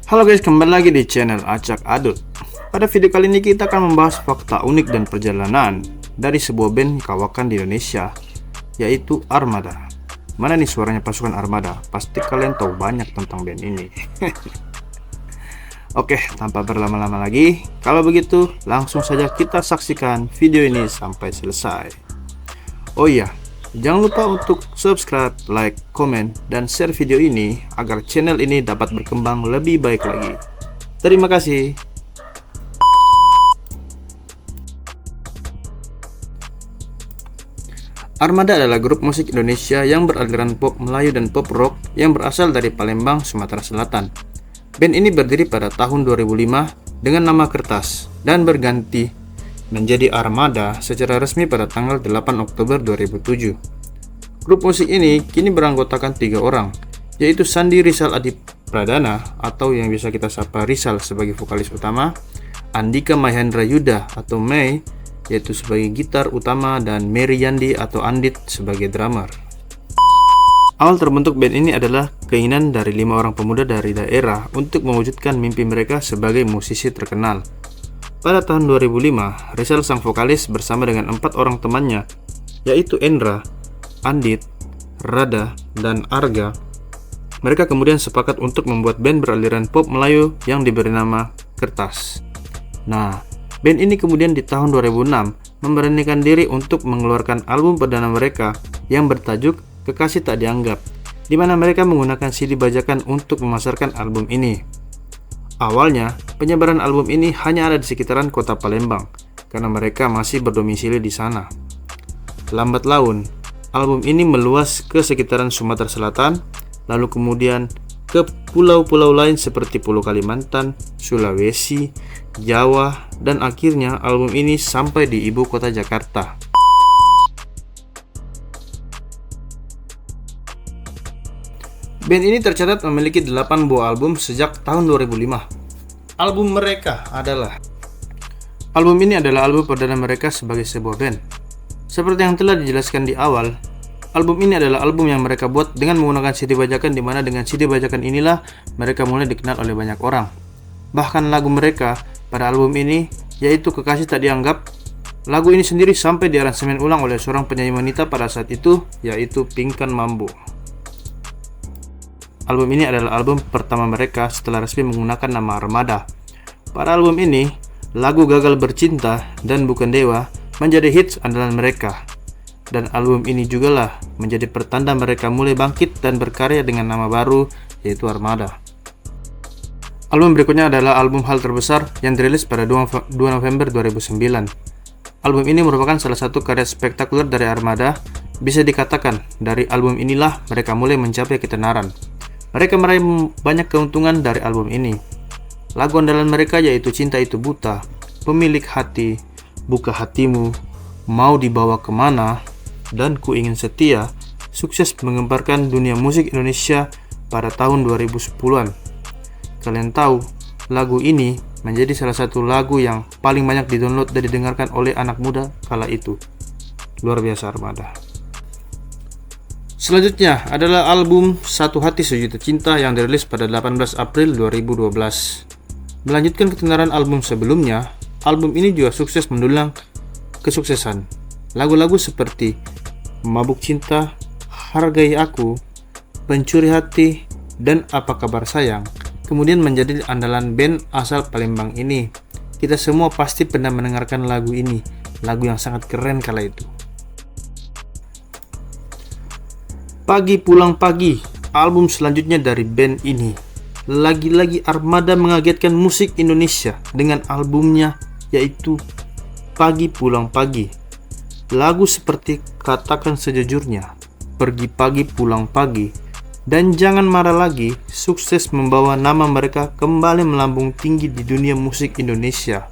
Halo guys, kembali lagi di channel Acak Adut. Pada video kali ini kita akan membahas fakta unik dan perjalanan dari sebuah band kawakan di Indonesia, yaitu Armada. Mana nih suaranya pasukan Armada? Pasti kalian tahu banyak tentang band ini. Oke, tanpa berlama-lama lagi, kalau begitu langsung saja kita saksikan video ini sampai selesai. Oh iya, jangan lupa untuk subscribe, like, komen, dan share video ini agar channel ini dapat berkembang lebih baik lagi. Terima kasih. Armada adalah grup musik Indonesia yang beraliran pop Melayu dan pop rock yang berasal dari Palembang, Sumatera Selatan. Band ini berdiri pada tahun 2005 dengan nama Kertas dan berganti menjadi Armada secara resmi pada tanggal 8 Oktober 2007. Grup musik ini kini beranggotakan 3 orang, yaitu Sandi Rizal Adi Pradana atau yang bisa kita sapa Rizal sebagai vokalis utama, Andika Mahendra Yuda atau May yaitu sebagai gitar utama, dan Mary Yandi atau Andit sebagai drummer. Awal terbentuk band ini adalah keinginan dari 5 orang pemuda dari daerah untuk mewujudkan mimpi mereka sebagai musisi terkenal. Pada tahun 2005, Rizal sang vokalis bersama dengan 4 orang temannya, yaitu Endra, Andit, Rada, dan Arga. Mereka kemudian sepakat untuk membuat band beraliran pop Melayu yang diberi nama Kertas. Nah, band ini kemudian di tahun 2006 memberanikan diri untuk mengeluarkan album perdana mereka yang bertajuk Kekasih Tak Dianggap, di mana mereka menggunakan CD bajakan untuk memasarkan album ini. Awalnya, penyebaran album ini hanya ada di sekitaran kota Palembang, karena mereka masih berdomisili di sana. Lambat laun, album ini meluas ke sekitaran Sumatera Selatan, lalu kemudian ke pulau-pulau lain seperti Pulau Kalimantan, Sulawesi, Jawa, dan akhirnya album ini sampai di ibu kota Jakarta. Band ini tercatat memiliki 8 buah album sejak tahun 2005. Album ini adalah album perdana mereka sebagai sebuah band. Seperti yang telah dijelaskan di awal, album ini adalah album yang mereka buat dengan menggunakan CD bajakan, di mana dengan CD bajakan inilah mereka mulai dikenal oleh banyak orang. Bahkan lagu mereka pada album ini, yaitu Kekasih Tak Dianggap, lagu ini sendiri sampai diaransemen ulang oleh seorang penyanyi wanita pada saat itu, yaitu Pinkan Mambo. Album ini adalah album pertama mereka setelah resmi menggunakan nama Armada. Pada album ini, lagu Gagal Bercinta dan Bukan Dewa menjadi hits andalan mereka. Dan album ini jugalah menjadi pertanda mereka mulai bangkit dan berkarya dengan nama baru, yaitu Armada. Album berikutnya adalah album Hal Terbesar yang dirilis pada 2 November 2009. Album ini merupakan salah satu karya spektakuler dari Armada. Bisa dikatakan, dari album inilah mereka mulai mencapai ketenaran. Mereka meraih banyak keuntungan dari album ini. Lagu andalan mereka yaitu Cinta Itu Buta, Pemilik Hati, Buka Hatimu, Mau Dibawa Kemana, dan Ku Ingin Setia sukses menggemparkan dunia musik Indonesia pada tahun 2010-an. Kalian tahu, lagu ini menjadi salah satu lagu yang paling banyak didownload dan didengarkan oleh anak muda kala itu. Luar biasa Armada. Selanjutnya adalah album Satu Hati Sejuta Cinta yang dirilis pada 18 April 2012. Melanjutkan ketenaran album sebelumnya, album ini juga sukses mendulang kesuksesan. Lagu-lagu seperti Mabuk Cinta, Hargai Aku, Pencuri Hati, dan Apa Kabar Sayang kemudian menjadi andalan band asal Palembang ini. Kita semua pasti pernah mendengarkan lagu ini, lagu yang sangat keren kala itu. Pagi Pulang Pagi, album selanjutnya dari band ini. Lagi-lagi Armada mengagetkan musik Indonesia dengan albumnya yaitu Pagi Pulang Pagi. Lagu seperti Katakan Sejujurnya, Pergi Pagi Pulang Pagi, dan Jangan Marah Lagi sukses membawa nama mereka kembali melambung tinggi di dunia musik Indonesia.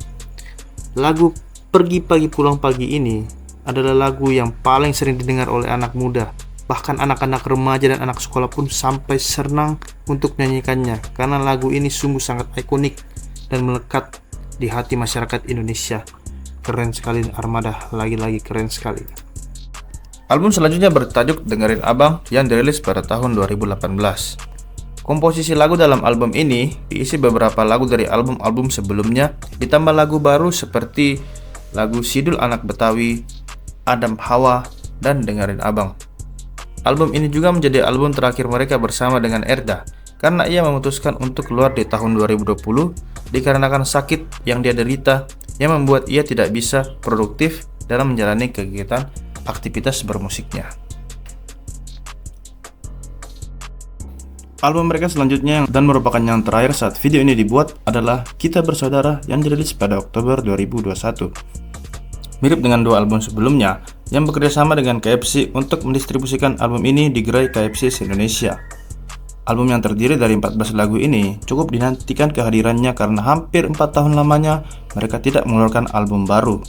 Lagu Pergi Pagi Pulang Pagi ini adalah lagu yang paling sering didengar oleh anak muda. Bahkan anak-anak remaja dan anak sekolah pun sampai senang untuk menyanyikannya karena lagu ini sungguh sangat ikonik dan melekat di hati masyarakat Indonesia. Keren sekali Armada, lagi-lagi keren sekali. Album selanjutnya bertajuk Dengerin Abang yang dirilis pada tahun 2018. Komposisi lagu dalam album ini diisi beberapa lagu dari album-album sebelumnya, ditambah lagu baru seperti lagu Sidul Anak Betawi, Adam Hawa, dan Dengerin Abang. Album ini juga menjadi album terakhir mereka bersama dengan Erda, karena ia memutuskan untuk keluar di tahun 2020 dikarenakan sakit yang dia derita yang membuat ia tidak bisa produktif dalam menjalani kegiatan aktivitas bermusiknya. Album mereka selanjutnya dan merupakan yang terakhir saat video ini dibuat adalah Kita Bersaudara yang dirilis pada Oktober 2021. Mirip dengan dua album sebelumnya yang bekerjasama dengan KFC untuk mendistribusikan album ini di gerai KFC se-Indonesia. Album yang terdiri dari 14 lagu ini cukup dinantikan kehadirannya karena hampir 4 tahun lamanya mereka tidak mengeluarkan album baru.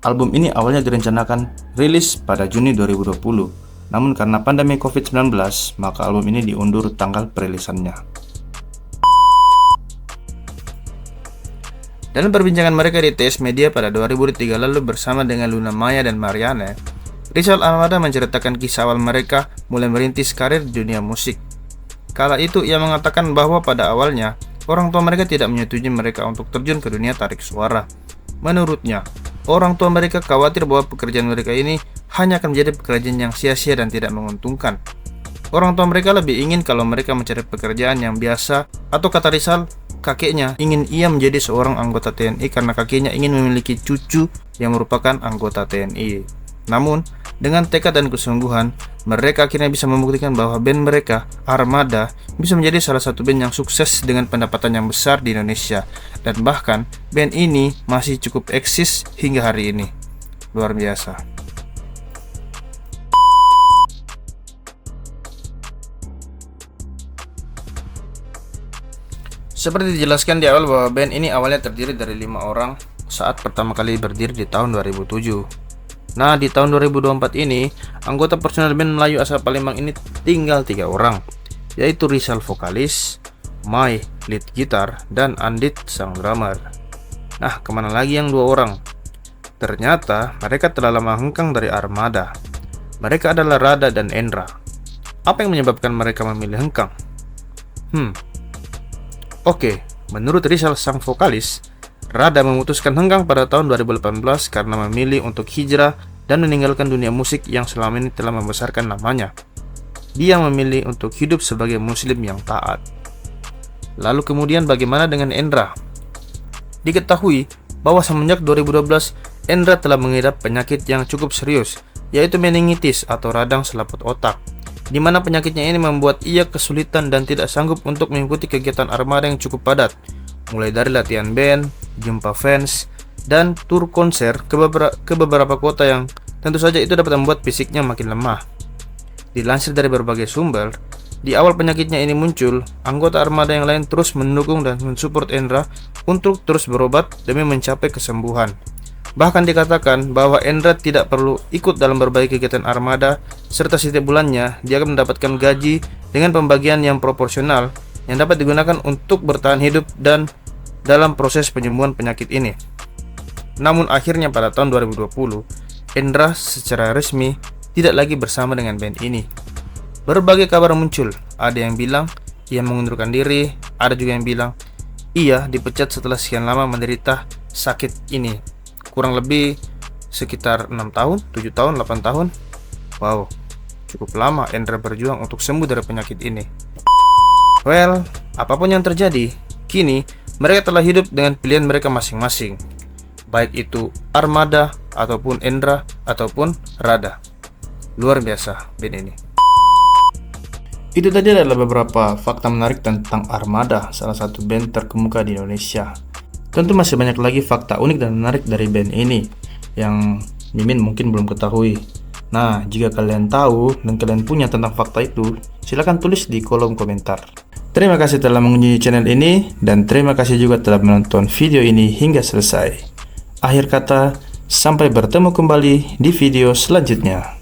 Album ini awalnya direncanakan rilis pada Juni 2020. Namun karena pandemi COVID-19, maka album ini diundur tanggal perilisannya. Dalam perbincangan mereka di TS Media pada 2003 lalu bersama dengan Luna Maya dan Marianne, Rizal Armada menceritakan kisah awal mereka mulai merintis karir di dunia musik. Kala itu ia mengatakan bahwa pada awalnya, orang tua mereka tidak menyetujui mereka untuk terjun ke dunia tarik suara. Menurutnya, orang tua mereka khawatir bahwa pekerjaan mereka ini hanya akan menjadi pekerjaan yang sia-sia dan tidak menguntungkan. Orang tua mereka lebih ingin kalau mereka mencari pekerjaan yang biasa, atau kata Rizal, kakeknya ingin ia menjadi seorang anggota TNI karena kakeknya ingin memiliki cucu yang merupakan anggota TNI. Namun, dengan tekad dan kesungguhan, mereka akhirnya bisa membuktikan bahwa band mereka, Armada, bisa menjadi salah satu band yang sukses dengan pendapatan yang besar di Indonesia. Dan bahkan, band ini masih cukup eksis hingga hari ini. Luar biasa. Seperti dijelaskan di awal bahwa band ini awalnya terdiri dari 5 orang saat pertama kali berdiri di tahun 2007. Nah, di tahun 2024 ini, anggota personel band Melayu asal Palembang ini tinggal 3 orang, yaitu Rizal vokalis, Mai lead gitar, dan Andit sang drummer. Nah, kemana lagi yang 2 orang? Ternyata mereka telah lama hengkang dari Armada. Mereka adalah Rada dan Endra. Apa yang menyebabkan mereka memilih hengkang? Oke, menurut Rizal sang vokalis, Rada memutuskan hengkang pada tahun 2018 karena memilih untuk hijrah dan meninggalkan dunia musik yang selama ini telah membesarkan namanya. Dia memilih untuk hidup sebagai muslim yang taat. Lalu kemudian bagaimana dengan Endra? Diketahui bahwa semenjak 2012, Endra telah mengidap penyakit yang cukup serius, yaitu meningitis atau radang selaput otak, di mana penyakitnya ini membuat ia kesulitan dan tidak sanggup untuk mengikuti kegiatan Armada yang cukup padat, mulai dari latihan band, jumpa fans, dan tur konser ke beberapa kota yang tentu saja itu dapat membuat fisiknya makin lemah. Dilansir dari berbagai sumber, di awal penyakitnya ini muncul, anggota Armada yang lain terus mendukung dan mensupport Endra untuk terus berobat demi mencapai kesembuhan. Bahkan dikatakan bahwa Endra tidak perlu ikut dalam berbagai kegiatan Armada, serta setiap bulannya dia akan mendapatkan gaji dengan pembagian yang proporsional yang dapat digunakan untuk bertahan hidup dan dalam proses penyembuhan penyakit ini. Namun akhirnya pada tahun 2020, Endra secara resmi tidak lagi bersama dengan band ini. Berbagai kabar muncul, ada yang bilang ia mengundurkan diri, ada juga yang bilang ia dipecat setelah sekian lama menderita sakit ini. Kurang lebih sekitar 6 tahun, 7 tahun, 8 tahun. Wow, cukup lama Endra berjuang untuk sembuh dari penyakit ini. Well, apapun yang terjadi, kini mereka telah hidup dengan pilihan mereka masing-masing, baik itu Armada, ataupun Endra, ataupun Rada. Luar biasa band ini. Itu tadi adalah beberapa fakta menarik tentang Armada, salah satu band terkemuka di Indonesia. Tentu masih banyak lagi fakta unik dan menarik dari band ini yang Mimin mungkin belum ketahui. Nah, jika kalian tahu dan kalian punya tentang fakta itu, silahkan tulis di kolom komentar. Terima kasih telah mengunjungi channel ini, dan terima kasih juga telah menonton video ini hingga selesai. Akhir kata, sampai bertemu kembali di video selanjutnya.